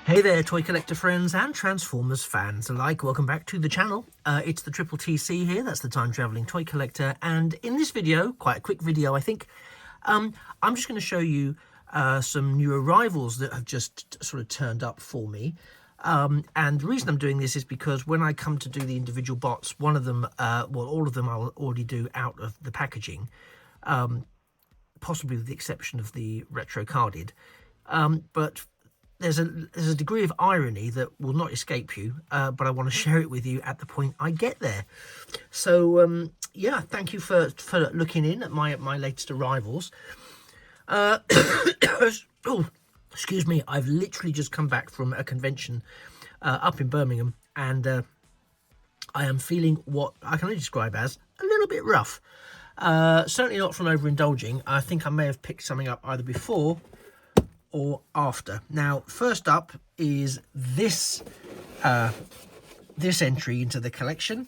Hey there, toy collector friends and Transformers fans alike. Welcome back to the channel. It's the Triple TC here, that's the Time Travelling Toy Collector. And in this video, quite a quick video I think, I'm just going to show you some new arrivals that have just sort of turned up for me. And the reason I'm doing this is because when I come to do the individual bots, one of them, well, all of them I'll already do out of the packaging, possibly with the exception of the retro carded. But there's a degree of irony that will not escape you, but I want to share it with you at the point I get there. So yeah, thank you for looking in at my latest arrivals. Oh, excuse me, I've literally just come back from a convention up in Birmingham, and I am feeling what I can only describe as a little bit rough. Certainly not from overindulging. I think I may have picked something up either before or after. Now, first up is this this entry into the collection.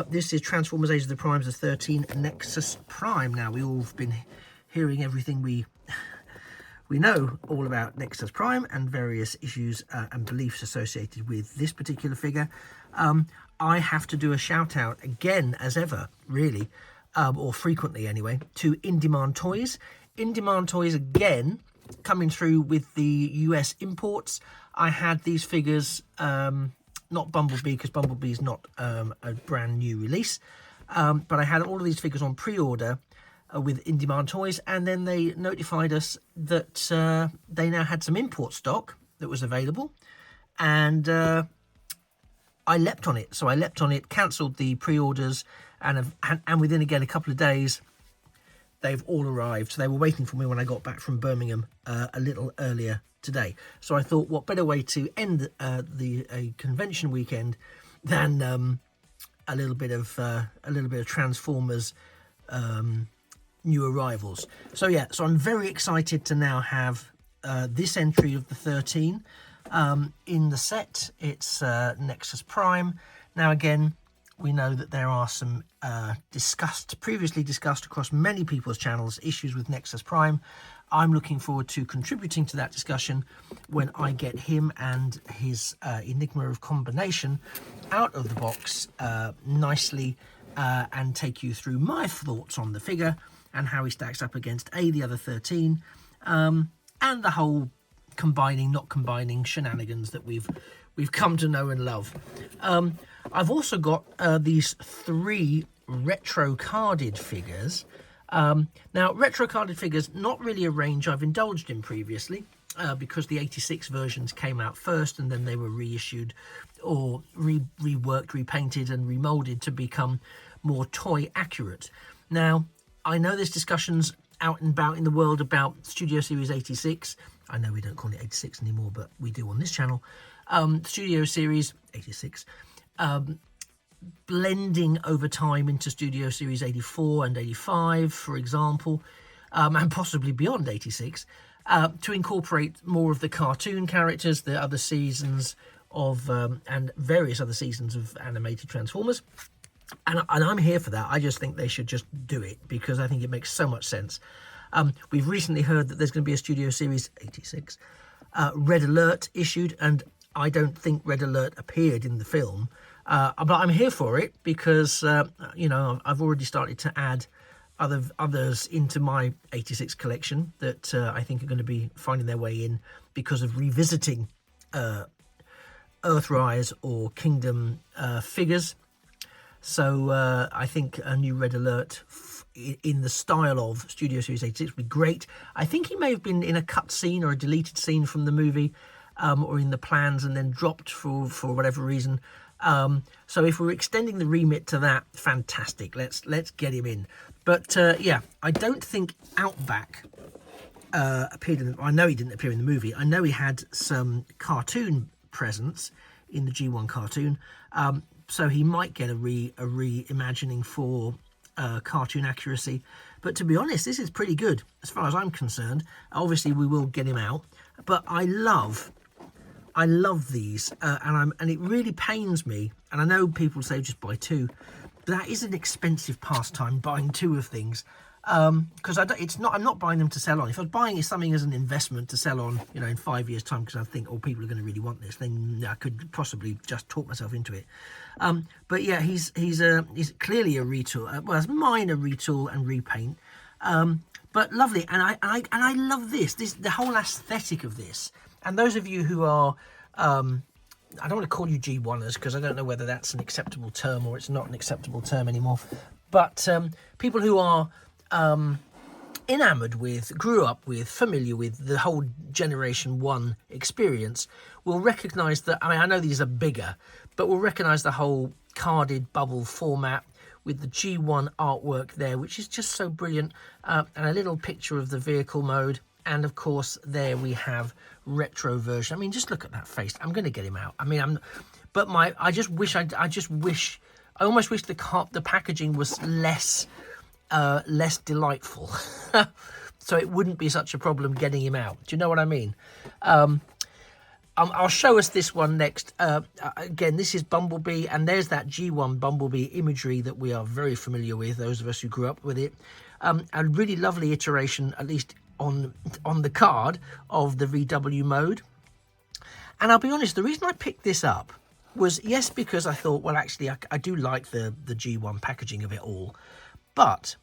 This is Transformers Age of the Primes of 13 Nexus Prime. Now, we all have been hearing everything we know all about Nexus Prime and various issues and beliefs associated with this particular figure. I have to do a shout out again, as ever, really, or frequently anyway, to In Demand Toys. In Demand Toys again, coming through with the US imports. I had these figures, not Bumblebee, because Bumblebee is not a brand new release, but I had all of these figures on pre-order with In Demand Toys, and then they notified us that they now had some import stock that was available, and I leapt on it. So I leapt on it, cancelled the pre-orders, and within again a couple of days they've all arrived. So they were waiting for me when I got back from Birmingham a little earlier today. So I thought, what better way to end a convention weekend than a little bit of Transformers new arrivals. So yeah, so I'm very excited to now have this entry of the 13 in the set. It's Nexus Prime. Now again, we know that there are some previously discussed across many people's channels issues with Nexus Prime. I'm looking forward to contributing to that discussion when I get him and his Enigma of Combination out of the box nicely and take you through my thoughts on the figure and how he stacks up against the other 13 and the whole combining, not combining shenanigans that we've come to know and love. I've also got these 3 retro carded figures. Now, retro carded figures, not really a range I've indulged in previously, because the 86 versions came out first and then they were reissued or reworked, repainted and remolded to become more toy accurate. Now, I know there's discussions out and about in the world about Studio Series 86. I know we don't call it 86 anymore, but we do on this channel. Studio Series 86 blending over time into Studio Series 84 and 85, for example, and possibly beyond 86, to incorporate more of the cartoon characters, the other seasons of, and various other seasons of animated Transformers. And I'm here for that. I just think they should just do it because I think it makes so much sense. We've recently heard that there's going to be a Studio Series 86 Red Alert issued, and I don't think Red Alert appeared in the film, but I'm here for it because, you know, I've already started to add others into my 86 collection that I think are going to be finding their way in because of revisiting Earthrise or Kingdom figures. So I think a new Red Alert in the style of Studio Series 86 would be great. I think he may have been in a cut scene or a deleted scene from the movie, or in the plans and then dropped for whatever reason. So if we're extending the remit to that, fantastic. Let's get him in. But yeah, I don't think Outback appeared in. I know he didn't appear in the movie. I know he had some cartoon presence in the G1 cartoon. So he might get a reimagining for cartoon accuracy. But to be honest, this is pretty good as far as I'm concerned. Obviously, we will get him out. But I love these, and it really pains me. And I know people say just buy 2. But that is an expensive pastime, buying 2 of things. because I'm not buying them to sell on. If I'm buying something as an investment to sell on, you know, in 5 years' time, because I think, oh, people are going to really want this, then I could possibly just talk myself into it. But yeah, he's clearly a retool, well, it's minor retool and repaint, but lovely. And I love the whole aesthetic of this. And those of you who are, I don't want to call you G1ers because I don't know whether that's an acceptable term or it's not an acceptable term anymore. But people who are enamoured with, grew up with, familiar with the whole Generation 1 experience will recognise that, I mean, I know these are bigger, but will recognise the whole carded bubble format with the G1 artwork there, which is just so brilliant, and a little picture of the vehicle mode. And of course, there we have retro version. I mean, just look at that face. I'm going to get him out. I mean, I almost wish the packaging was less delightful, so it wouldn't be such a problem getting him out. Do you know what I mean? I'll show us this one next. Again, this is Bumblebee, and there's that G1 Bumblebee imagery that we are very familiar with, those of us who grew up with it. A really lovely iteration, at least on the card, of the VW mode. And I'll be honest, the reason I picked this up was, yes, because I thought, well, actually, I do like the G1 packaging of it all, but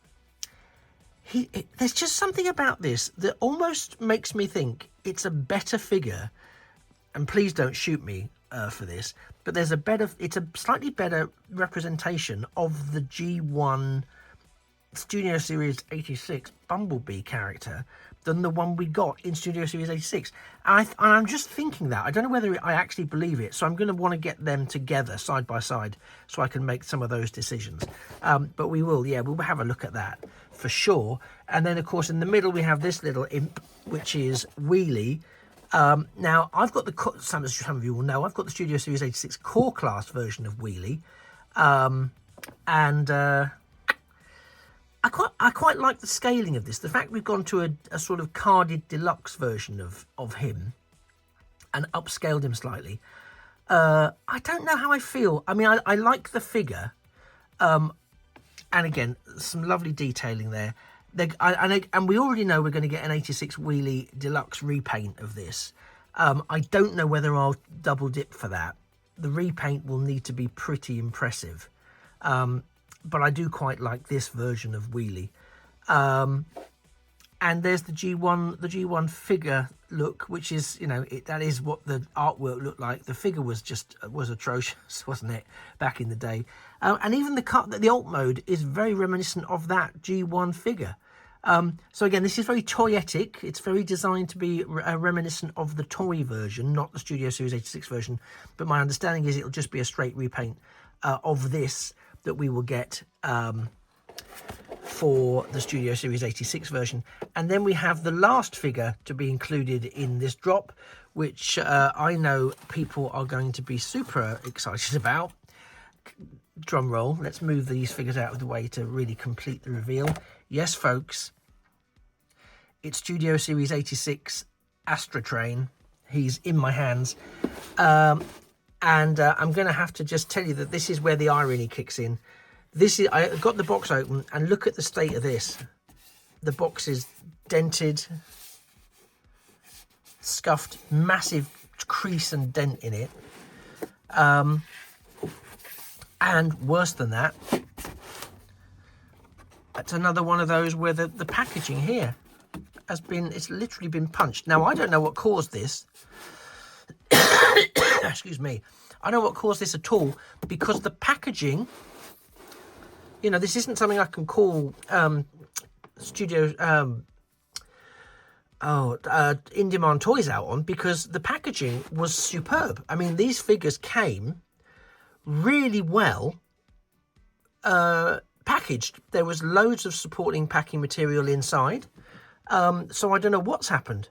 there's just something about this that almost makes me think it's a better figure. And please don't shoot me for this, but it's a slightly better representation of the G1 Studio Series 86 Bumblebee character than the one we got in Studio Series 86. And I'm just thinking that. I don't know whether I actually believe it, so I'm going to want to get them together side by side so I can make some of those decisions. But we'll have a look at that for sure. And then, of course, in the middle we have this little imp, which is Wheelie. Now, I've got some of you will know, I've got the Studio Series 86 Core Class version of Wheelie. I quite like the scaling of this. The fact we've gone to a sort of carded deluxe version of him and upscaled him slightly. I don't know how I feel. I mean, I like the figure. And again, some lovely detailing there. And we already know we're going to get an 86 Wheelie deluxe repaint of this. I don't know whether I'll double dip for that. The repaint will need to be pretty impressive. But I do quite like this version of Wheelie. And there's the G1 figure look, which is, you know, that is what the artwork looked like. The figure was atrocious, wasn't it, back in the day? And even the alt mode is very reminiscent of that G1 figure. So again, this is very toyetic. It's very designed to be reminiscent of the toy version, not the Studio Series 86 version. But my understanding is it'll just be a straight repaint of this that we will get for the Studio Series 86 version. And then we have the last figure to be included in this drop, which I know people are going to be super excited about. Drum roll. Let's move these figures out of the way to really complete the reveal. Yes, folks, it's Studio Series 86 Astra Train. He's in my hands. And I'm going to have to just tell you that this is where the irony kicks in. I got the box open and look at the state of this. The box is dented, scuffed, massive crease and dent in it. And worse than that, it's another one of those where the packaging here it's literally been punched. Now, I don't know what caused this. Excuse me. I don't know what caused this at all, because the packaging, you know, this isn't something I can call in-demand toys out on, because the packaging was superb. I mean, these figures came really well packaged. There was loads of supporting packing material inside. So I don't know what's happened.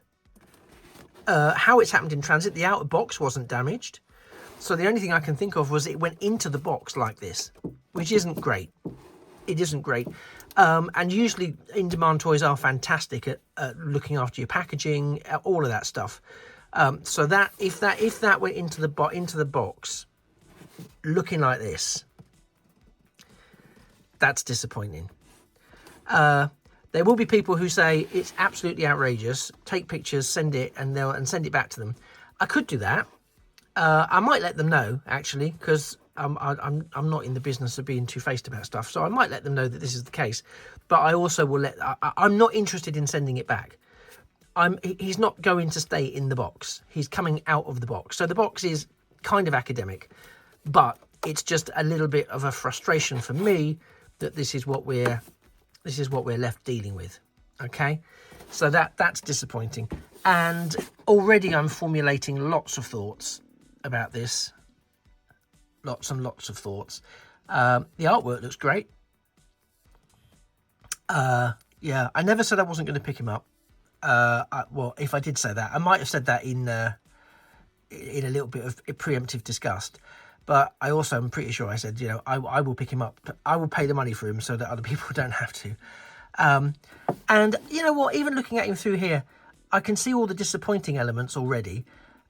How it's happened in transit. The outer box wasn't damaged. So the only thing I can think of was it went into the box like this, which isn't great. It isn't great. And usually in-demand toys are fantastic at looking after your packaging, all of that stuff. So that if that went into the box looking like this, that's disappointing. There will be people who say it's absolutely outrageous. Take pictures, send it, and send it back to them. I could do that. I might let them know, actually, because I'm not in the business of being two-faced about stuff. So I might let them know that this is the case. But I also will I'm not interested in sending it back. He's not going to stay in the box. He's coming out of the box. So the box is kind of academic, but it's just a little bit of a frustration for me that this is what we're left dealing with. Okay, so that's disappointing. And already I'm formulating lots of thoughts about this. Lots and lots of thoughts. The artwork looks great. Yeah, I never said I wasn't going to pick him up. Well, if I did say that, I might have said that in a little bit of preemptive disgust. But I also am pretty sure I said, you know, I will pick him up. I will pay the money for him so that other people don't have to. And you know what? Even looking at him through here, I can see all the disappointing elements already.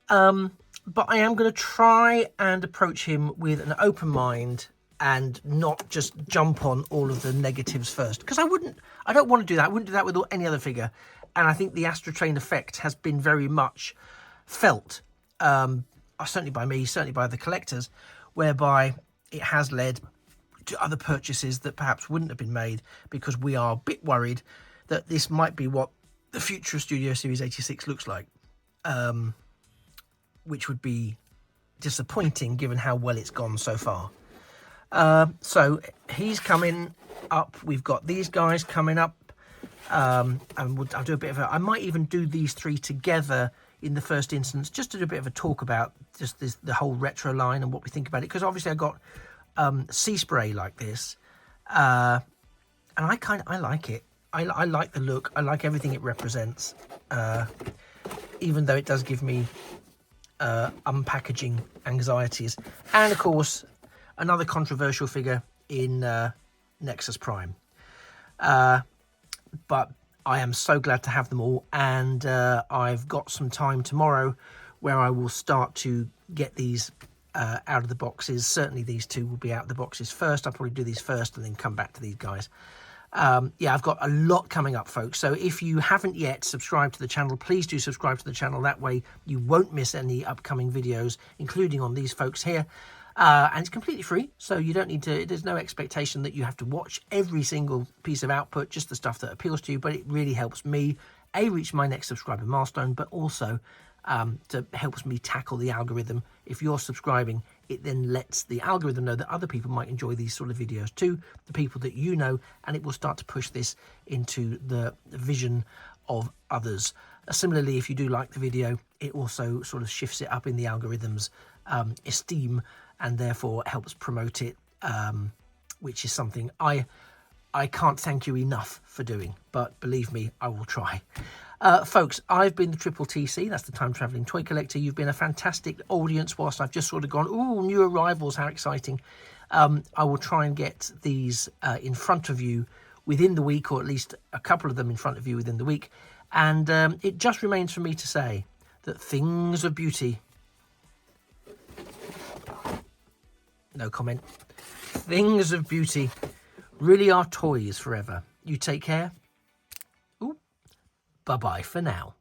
But I am going to try and approach him with an open mind and not just jump on all of the negatives first. Because I don't want to do that. I wouldn't do that with any other figure. And I think the Astrotrain effect has been very much felt, certainly by me, certainly by the collectors, whereby it has led to other purchases that perhaps wouldn't have been made because we are a bit worried that this might be what the future of Studio Series 86 looks like, which would be disappointing given how well it's gone so far. So he's coming up. We've got these guys coming up. And I'll do a bit of I might even do these three together in the first instance, just to do a bit of a talk about just the whole retro line and what we think about it. Because obviously I got Sea Spray like this, and I like it. I like the look. I like everything it represents, even though it does give me unpackaging anxieties. And of course, another controversial figure in Nexus Prime. But I am so glad to have them all, and I've got some time tomorrow where I will start to get these out of the boxes. Certainly these two will be out of the boxes first. I'll probably do these first and then come back to these guys. Yeah, I've got a lot coming up, folks. So if you haven't yet subscribed to the channel, please do subscribe to the channel. That way you won't miss any upcoming videos, including on these folks here. And it's completely free, so you don't need to, there's no expectation that you have to watch every single piece of output, just the stuff that appeals to you. But it really helps me, A, reach my next subscriber milestone, but also helps me tackle the algorithm. If you're subscribing, it then lets the algorithm know that other people might enjoy these sort of videos too, the people that you know, and it will start to push this into the vision of others. Similarly, if you do like the video, it also sort of shifts it up in the algorithm's esteem, and therefore helps promote it, which is something I can't thank you enough for doing, but believe me, I will try. Folks, I've been the Triple TC, that's the Time Travelling Toy Collector. You've been a fantastic audience whilst I've just sort of gone, ooh, new arrivals, how exciting. I will try and get these in front of you within the week, or at least a couple of them in front of you within the week. And it just remains for me to say that things of beauty... No comment. Things of beauty really are toys forever. You take care. Ooh, bye-bye for now.